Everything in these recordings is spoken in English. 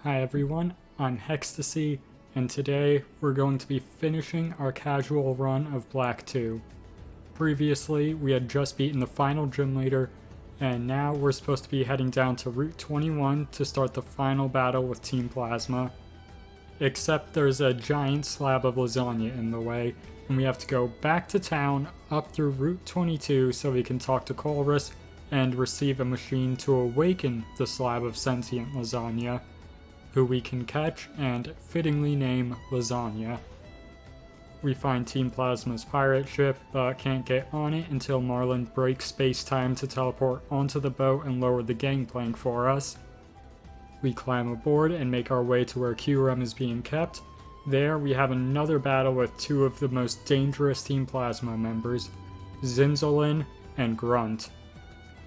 Hi everyone, I'm Hextasy, and today we're going to be finishing our casual run of Black 2. Previously, we had just beaten the final gym leader, and now we're supposed to be heading down to Route 21 to start the final battle with Team Plasma. Except there's a giant slab of lasagna in the way, and we have to go back to town up through Route 22 so we can talk to Colress and receive a machine to awaken the slab of sentient lasagna, who we can catch and fittingly name Lasagna. We find Team Plasma's pirate ship, but can't get on it until Marlin breaks space-time to teleport onto the boat and lower the gangplank for us. We climb aboard and make our way to where QRM is being kept. There we have another battle with two of the most dangerous Team Plasma members, Zinzolin and Grunt.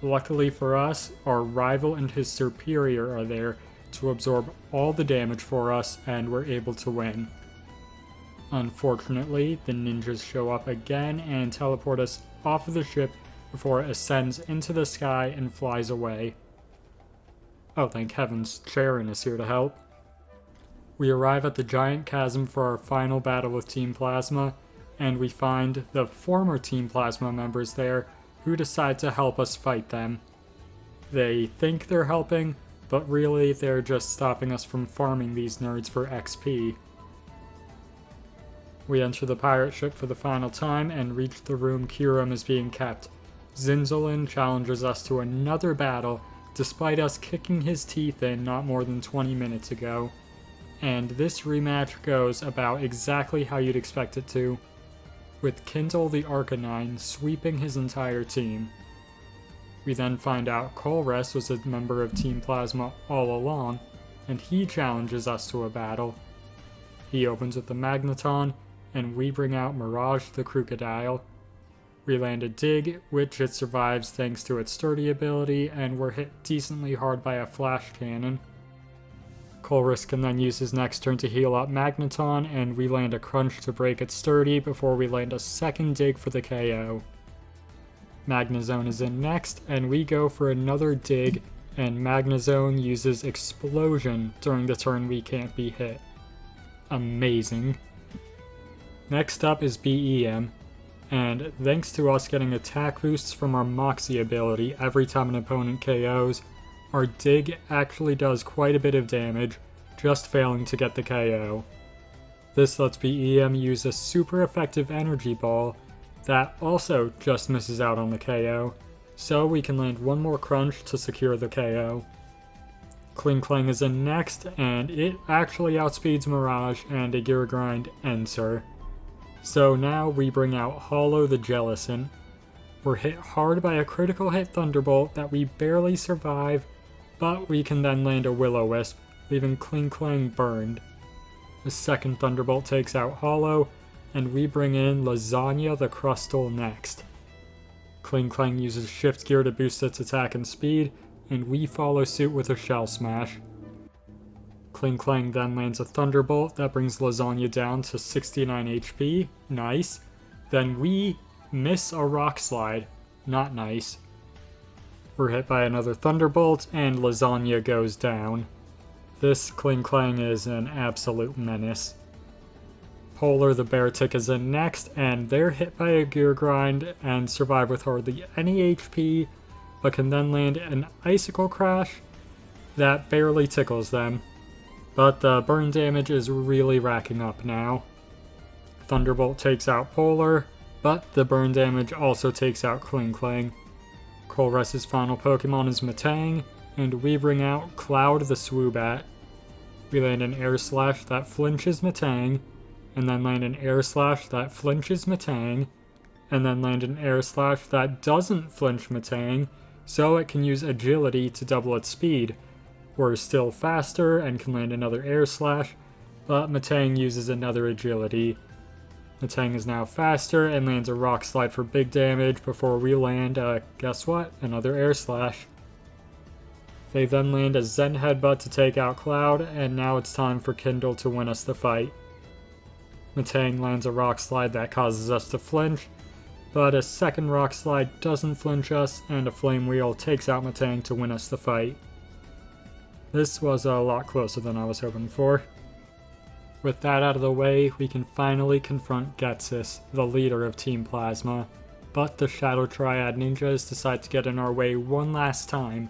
Luckily for us, our rival and his superior are there to absorb all the damage for us, and we're able to win. Unfortunately, the ninjas show up again and teleport us off of the ship before it ascends into the sky and flies away. Oh, thank heavens, Sharon is here to help. We arrive at the giant chasm for our final battle with Team Plasma, and we find the former Team Plasma members there who decide to help us fight them. They think they're helping, but really they're just stopping us from farming these nerds for XP. We enter the pirate ship for the final time and reach the room Kiram is being kept. Zinzolin challenges us to another battle, despite us kicking his teeth in not more than 20 minutes ago. And this rematch goes about exactly how you'd expect it to, with Kindle the Arcanine sweeping his entire team. We then find out Colress was a member of Team Plasma all along, and he challenges us to a battle. He opens with the Magneton, and we bring out Mirage the Crocodile. We land a dig, which it survives thanks to its sturdy ability, and we're hit decently hard by a flash cannon. Colress can then use his next turn to heal up Magneton, and we land a crunch to break its sturdy before we land a second dig for the KO. Magnezone is in next, and we go for another dig, and Magnezone uses Explosion during the turn we can't be hit. Amazing. Next up is BEM, and thanks to us getting attack boosts from our Moxie ability every time an opponent KOs, our dig actually does quite a bit of damage, just failing to get the KO. This lets BEM use a super effective energy ball that also just misses out on the KO, so we can land one more crunch to secure the KO. Kling Klang is in next, and it actually outspeeds Mirage, and a Gear Grind ends her. So now we bring out Hollow the Jellicent. We're hit hard by a critical hit Thunderbolt that we barely survive, but we can then land a Will-O-Wisp, leaving Kling Klang burned. The second Thunderbolt takes out Hollow, and we bring in Lasagna the Crustle next. Kling Klang uses Shift Gear to boost its attack and speed, and we follow suit with a Shell Smash. Kling Klang then lands a Thunderbolt that brings Lasagna down to 69 HP, nice. Then we miss a Rock Slide, not nice. We're hit by another Thunderbolt, and Lasagna goes down. This Kling Klang is an absolute menace. Polar the Beartick is in next, and they're hit by a Gear Grind and survive with hardly any HP, but can then land an Icicle Crash that barely tickles them. But the burn damage is really racking up now. Thunderbolt takes out Polar, but the burn damage also takes out Kling Klang. Colress's final Pokemon is Metang, and we bring out Cloud the Swoobat. We land an Air Slash that flinches Metang, and then land an Air Slash that flinches Metang, and then land an Air Slash that doesn't flinch Metang, so it can use Agility to double its speed. We're still faster and can land another Air Slash, but Metang uses another Agility. Metang is now faster and lands a Rock Slide for big damage before we land, guess what? Another Air Slash. They then land a Zen Headbutt to take out Cloud, and now it's time for Kindle to win us the fight. Metang lands a Rock Slide that causes us to flinch, but a second Rock Slide doesn't flinch us, and a Flame Wheel takes out Metang to win us the fight. This was a lot closer than I was hoping for. With that out of the way, we can finally confront Getsis, the leader of Team Plasma, but the Shadow Triad ninjas decide to get in our way one last time.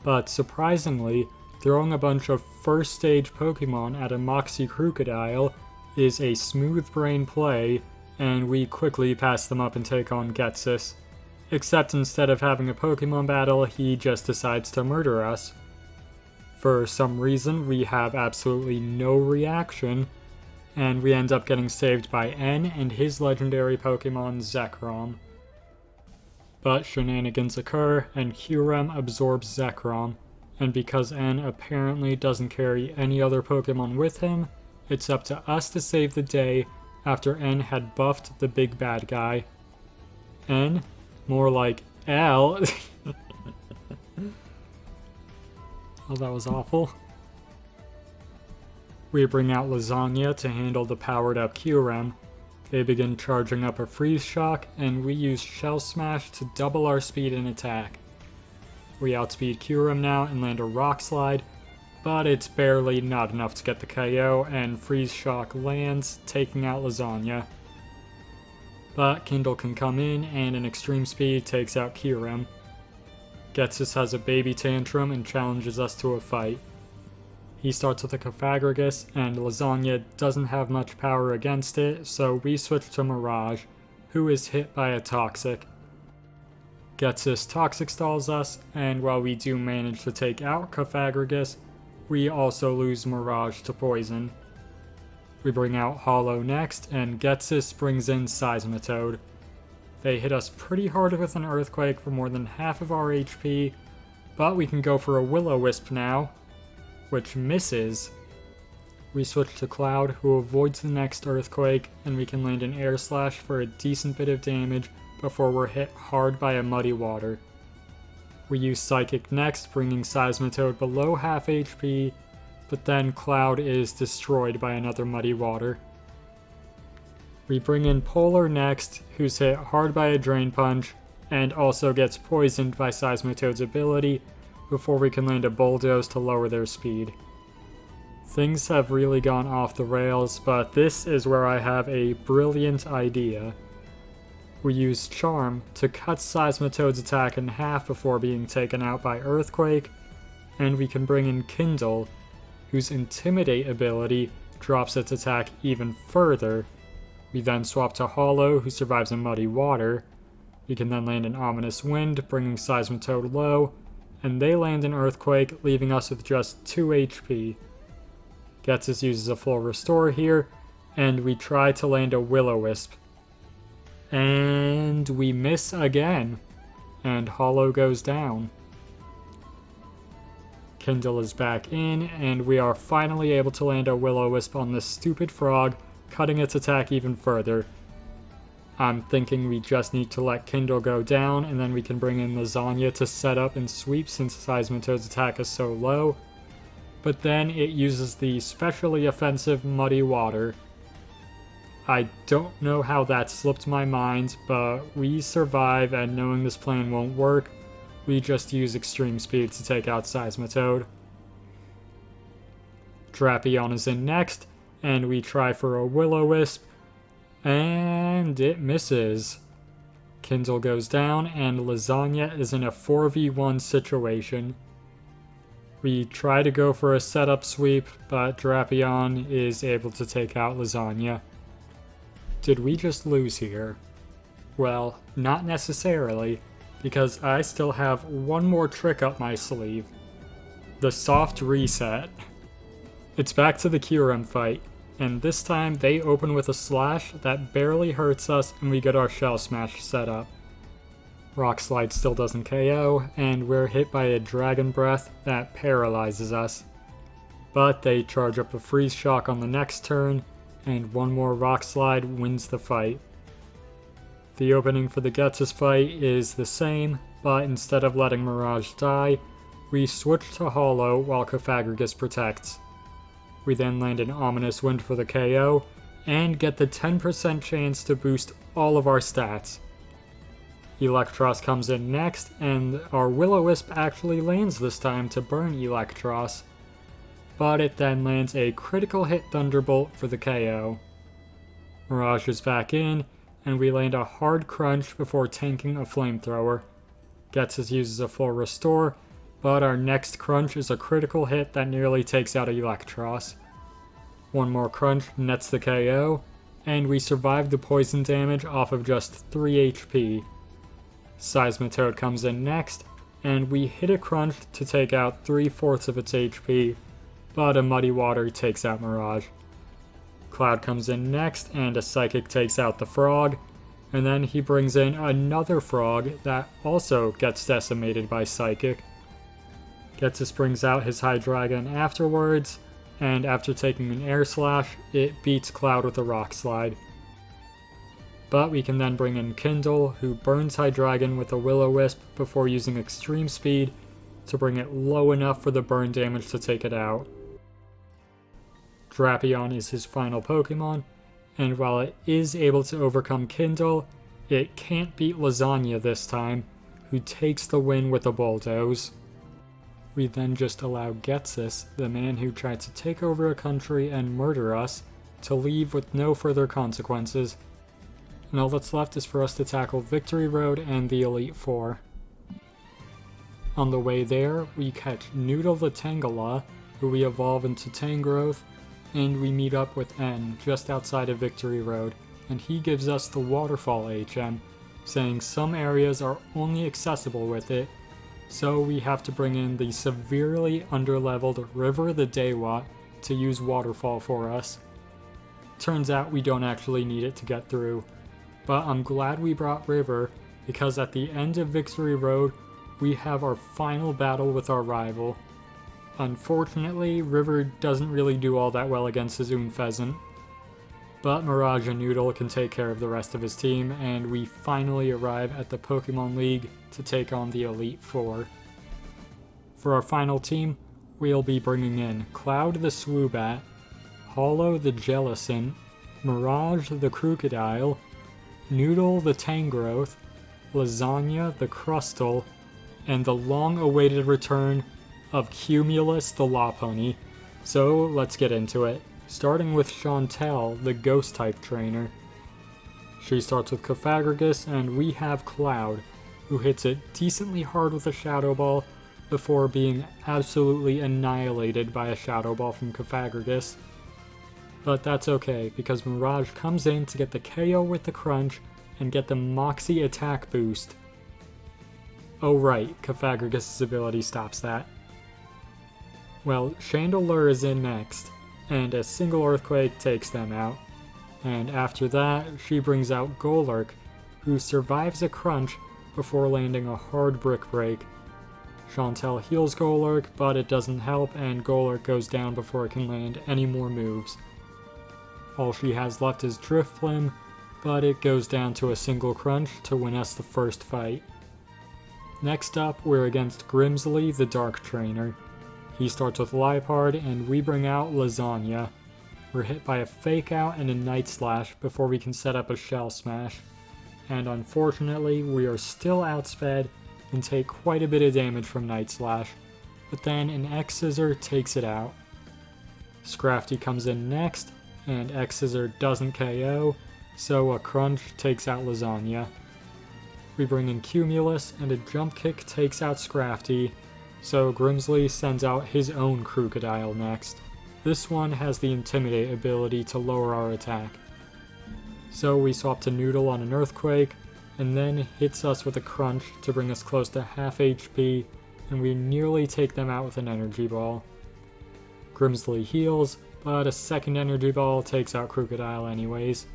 But surprisingly, throwing a bunch of first stage Pokemon at a Moxie Crocodile is a smooth brain play, and we quickly pass them up and take on Getsis. Except instead of having a Pokemon battle, he just decides to murder us. For some reason, we have absolutely no reaction, and we end up getting saved by N and his legendary Pokemon Zekrom. But shenanigans occur, and Kyurem absorbs Zekrom, and because N apparently doesn't carry any other Pokemon with him, it's up to us to save the day after N had buffed the big bad guy. N? More like L. Oh, that was awful. We bring out Lasagna to handle the powered up Kyurem. They begin charging up a Freeze Shock, and we use Shell Smash to double our speed and attack. We outspeed Kyurem now and land a Rock Slide, but it's barely not enough to get the KO, and Freeze Shock lands, taking out Lasagna. But Kindle can come in, and an Extreme Speed takes out Kyurem. Getsis has a baby tantrum and challenges us to a fight. He starts with a Cofagrigus, and Lasagna doesn't have much power against it, so we switch to Mirage, who is hit by a Toxic. Getsis Toxic stalls us, and while we do manage to take out Cofagrigus, we also lose Mirage to Poison. We bring out Hollow next, and Getsis brings in Seismitoad. They hit us pretty hard with an Earthquake for more than half of our HP, but we can go for a Will-O-Wisp now, which misses. We switch to Cloud, who avoids the next Earthquake, and we can land an Air Slash for a decent bit of damage before we're hit hard by a Muddy Water. We use Psychic next, bringing Seismitoad below half HP, but then Cloud is destroyed by another Muddy Water. We bring in Polar next, who's hit hard by a Drain Punch, and also gets poisoned by Seismitoad's ability, before we can land a Bulldoze to lower their speed. Things have really gone off the rails, but this is where I have a brilliant idea. We use Charm to cut Seismitoad's attack in half before being taken out by Earthquake, and we can bring in Kindle, whose Intimidate ability drops its attack even further. We then swap to Hollow, who survives a Muddy Water. We can then land an Ominous Wind, bringing Seismitoad low, and they land an Earthquake, leaving us with just 2 HP. Getsis uses a full restore here, and we try to land a Will-O-Wisp. And we miss again, and Hollow goes down. Kindle is back in, and we are finally able to land a Will-O-Wisp on this stupid frog, cutting its attack even further. I'm thinking we just need to let Kindle go down, and then we can bring in Lasagna to set up and sweep since Seismitoad's attack is so low. But then it uses the specially offensive Muddy Water. I don't know how that slipped my mind, but we survive, and knowing this plan won't work, we just use Extreme Speed to take out Seismitoad. Drapion is in next, and we try for a Will-O-Wisp, and it misses. Kindle goes down, and Lasagna is in a 4v1 situation. We try to go for a setup sweep, but Drapion is able to take out Lasagna. Did we just lose here? Well, not necessarily, because I still have one more trick up my sleeve. The Soft Reset. It's back to the Kyurem fight, and this time they open with a Slash that barely hurts us, and we get our Shell Smash set up. Rock Slide still doesn't KO, and we're hit by a Dragon Breath that paralyzes us. But they charge up a Freeze Shock on the next turn, and one more Rock Slide wins the fight. The opening for the Getsis fight is the same, but instead of letting Mirage die, we switch to Hollow while Cofagrigus protects. We then land an Ominous Wind for the KO, and get the 10% chance to boost all of our stats. Electros comes in next, and our Will-O-Wisp actually lands this time to burn Electros. But it then lands a critical hit Thunderbolt for the KO. Mirage is back in, and we land a hard crunch before tanking a Flamethrower. Getsus uses a full restore, but our next crunch is a critical hit that nearly takes out Electros. One more crunch nets the KO, and we survive the poison damage off of just 3 HP. Seismitoad comes in next, and we hit a crunch to take out 3/4 of its HP, but a Muddy Water takes out Mirage. Cloud comes in next, and a Psychic takes out the Frog, and then he brings in another Frog that also gets decimated by Psychic. Getsus brings out his Hydreigon afterwards, and after taking an Air Slash, it beats Cloud with a Rock Slide. But we can then bring in Kindle, who burns Hydreigon with a Will-O-Wisp before using Extreme Speed to bring it low enough for the burn damage to take it out. Drapion is his final Pokemon, and while it is able to overcome Kindle, it can't beat Lasagna this time, who takes the win with a Bulldoze. We then just allow Getsus, the man who tried to take over a country and murder us, to leave with no further consequences. And all that's left is for us to tackle Victory Road and the Elite Four. On the way there, we catch Noodle the Tangela, who we evolve into Tangrowth, and we meet up with N just outside of Victory Road, and he gives us the Waterfall HM, saying some areas are only accessible with it, so we have to bring in the severely underleveled River the Daywat to use Waterfall for us. Turns out we don't actually need it to get through, but I'm glad we brought River, because at the end of Victory Road, we have our final battle with our rival. Unfortunately, River doesn't really do all that well against his Unfezant, but Mirage and Noodle can take care of the rest of his team, and we finally arrive at the Pokemon League to take on the Elite Four. For our final team, we'll be bringing in Cloud the Swoobat, Hollow the Jellicent, Mirage the Crocodile, Noodle the Tangrowth, Lasagna the Crustle, and the long-awaited return of Cumulus the Lopunny. So let's get into it, starting with Chantel, the Ghost-type trainer. She starts with Cofagrigus, and we have Cloud, who hits it decently hard with a Shadow Ball before being absolutely annihilated by a Shadow Ball from Cofagrigus. But that's okay, because Mirage comes in to get the KO with the Crunch and get the Moxie attack boost. Oh right, Cofagrigus' ability stops that. Well, Chandelure is in next, and a single Earthquake takes them out. And after that, she brings out Golurk, who survives a Crunch before landing a hard Brick Break. Chantel heals Golurk, but it doesn't help, and Golurk goes down before it can land any more moves. All she has left is Drifblim, but it goes down to a single Crunch to win us the first fight. Next up, we're against Grimsley, the Dark Trainer. He starts with Liepard, and we bring out Lasagna. We're hit by a Fake Out and a Night Slash before we can set up a Shell Smash. And unfortunately, we are still outsped and take quite a bit of damage from Night Slash, but then an X-Scissor takes it out. Scrafty comes in next, and X-Scissor doesn't KO, so a Crunch takes out Lasagna. We bring in Cumulus, and a Jump Kick takes out Scrafty, so Grimsley sends out his own Crocodile next. This one has the Intimidate ability to lower our attack. So we swap to Noodle on an Earthquake, and then hits us with a Crunch to bring us close to half HP, and we nearly take them out with an Energy Ball. Grimsley heals, but a second Energy Ball takes out Crocodile anyways.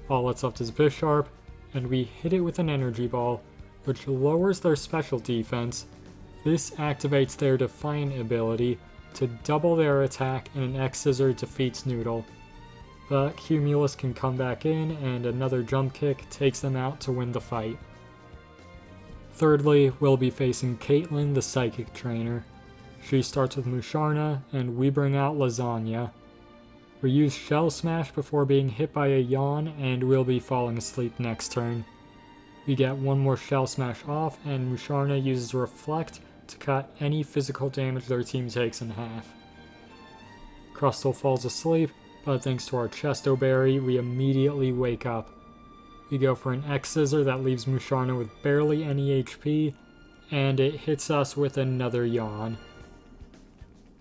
All that's left is Bisharp, and we hit it with an Energy Ball, which lowers their special defense. This activates their Defiant ability to double their attack, and an X-Scissor defeats Noodle. But Cumulus can come back in, and another Jump Kick takes them out to win the fight. Thirdly, we'll be facing Caitlyn, the Psychic Trainer. She starts with Musharna, and we bring out Lasagna. We use Shell Smash before being hit by a Yawn, and we'll be falling asleep next turn. We get one more Shell Smash off, and Musharna uses Reflect to cut any physical damage their team takes in half. Crustle falls asleep, but thanks to our Chesto Berry, we immediately wake up. We go for an X-Scissor that leaves Musharna with barely any HP, and it hits us with another Yawn.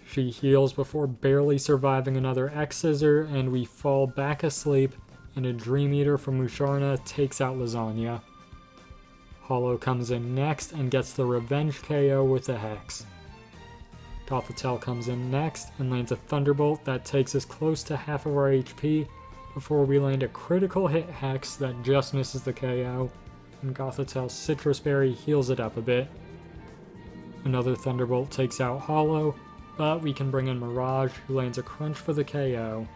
She heals before barely surviving another X-Scissor, and we fall back asleep, and a Dream Eater from Musharna takes out Lasagna. Hollow comes in next and gets the revenge KO with a Hex. Gothitelle comes in next and lands a Thunderbolt that takes us close to half of our HP before we land a critical hit Hex that just misses the KO, and Gothitelle's Citrus Berry heals it up a bit. Another Thunderbolt takes out Hollow, but we can bring in Mirage, who lands a Crunch for the KO.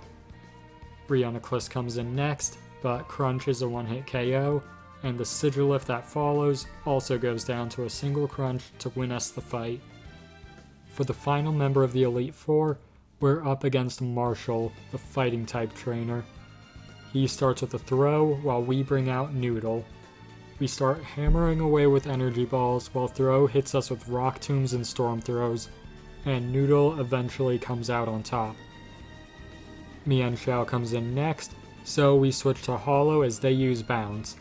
Rionaclus comes in next, but Crunch is a one-hit KO, and the Sigilif that follows also goes down to a single Crunch to win us the fight. For the final member of the Elite Four, we're up against Marshall, the Fighting-type trainer. He starts with a Throw, while we bring out Noodle. We start hammering away with Energy Balls, while Throw hits us with Rock Tombs and Storm Throws, and Noodle eventually comes out on top. Mienshao comes in next, so we switch to Hollow as they use Bounce.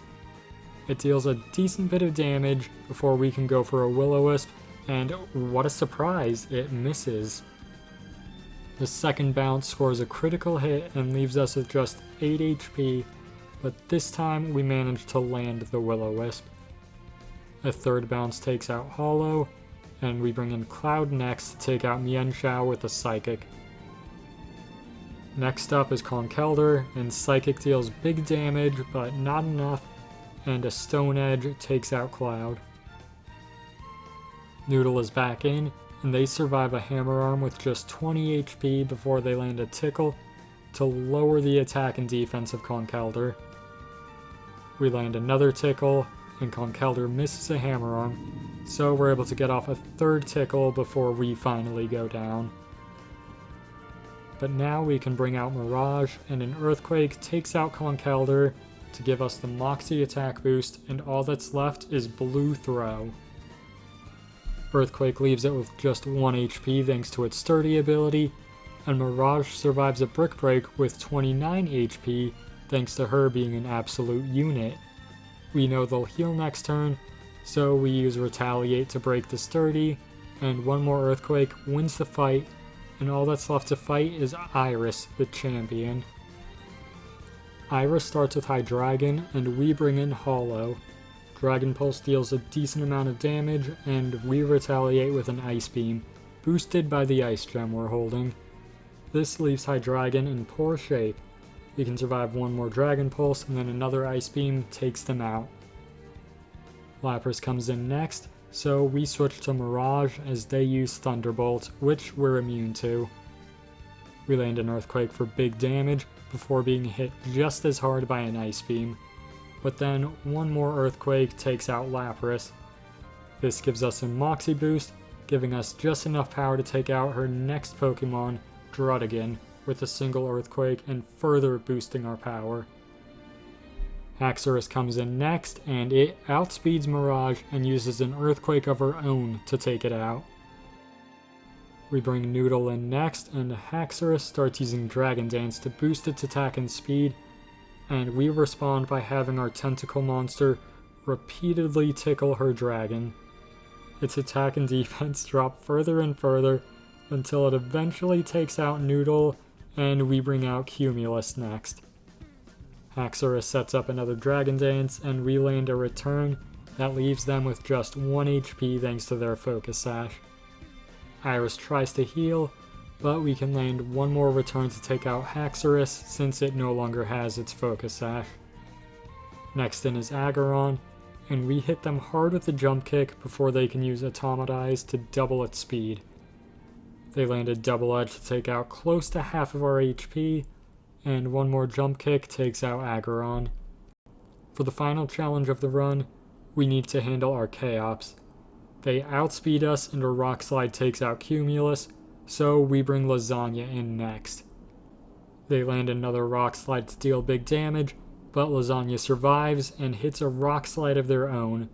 It deals a decent bit of damage before we can go for a Will-O-Wisp, and what a surprise, it misses. The second bounce scores a critical hit and leaves us with just 8 HP, but this time we manage to land the Will-O-Wisp. A third bounce takes out Hollow, and we bring in Cloud next to take out Mienshao with a Psychic. Next up is Conkeldurr, and Psychic deals big damage, but not enough, and a Stone Edge takes out Cloud. Noodle is back in, and they survive a Hammer Arm with just 20 HP before they land a Tickle to lower the attack and defense of Conkeldurr. We land another Tickle, and Conkeldurr misses a Hammer Arm, so we're able to get off a third Tickle before we finally go down. But now we can bring out Mirage, and an Earthquake takes out Conkeldurr to give us the Moxie attack boost, and all that's left is Blue Throw. Earthquake leaves it with just 1 HP thanks to its Sturdy ability, and Mirage survives a Brick Break with 29 HP thanks to her being an absolute unit. We know they'll heal next turn, so we use Retaliate to break the Sturdy, and one more Earthquake wins the fight, and all that's left to fight is Iris, the champion. Iris starts with Hydreigon, and we bring in Hollow. Dragon Pulse deals a decent amount of damage, and we retaliate with an Ice Beam, boosted by the Ice Gem we're holding. This leaves Hydreigon in poor shape. We can survive one more Dragon Pulse, and then another Ice Beam takes them out. Lapras comes in next, so we switch to Mirage as they use Thunderbolt, which we're immune to. We land an Earthquake for big damage before being hit just as hard by an Ice Beam. But then one more Earthquake takes out Lapras. This gives us a Moxie boost, giving us just enough power to take out her next Pokemon, Druddigon, with a single Earthquake and further boosting our power. Haxorus comes in next, and it outspeeds Mirage and uses an Earthquake of her own to take it out. We bring Noodle in next, and Haxorus starts using Dragon Dance to boost its attack and speed, and we respond by having our Tentacle monster repeatedly tickle her dragon. Its attack and defense drop further and further until it eventually takes out Noodle, and we bring out Cumulus next. Haxorus sets up another Dragon Dance, and we land a return that leaves them with just 1 HP thanks to their Focus Sash. Iris tries to heal, but we can land one more return to take out Haxorus since it no longer has its Focus Sash. Next in is Aggron, and we hit them hard with the Jump Kick before they can use Automatize to double its speed. They land a Double Edge to take out close to half of our HP, and one more Jump Kick takes out Aggron. For the final challenge of the run, we need to handle our Chaops. They outspeed us, and a Rock Slide takes out Cumulus, so we bring Lasagna in next. They land another Rock Slide to deal big damage, but Lasagna survives and hits a rock slide of their own,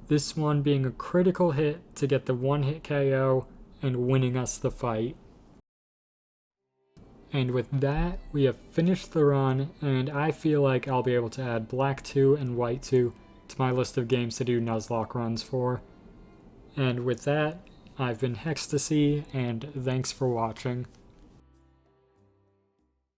this one being a critical hit to get the one-hit KO and winning us the fight. And with that, we have finished the run, and I feel like I'll be able to add Black 2 and White 2 to my list of games to do Nuzlocke runs for. And with that, I've been Hextasy, and thanks for watching.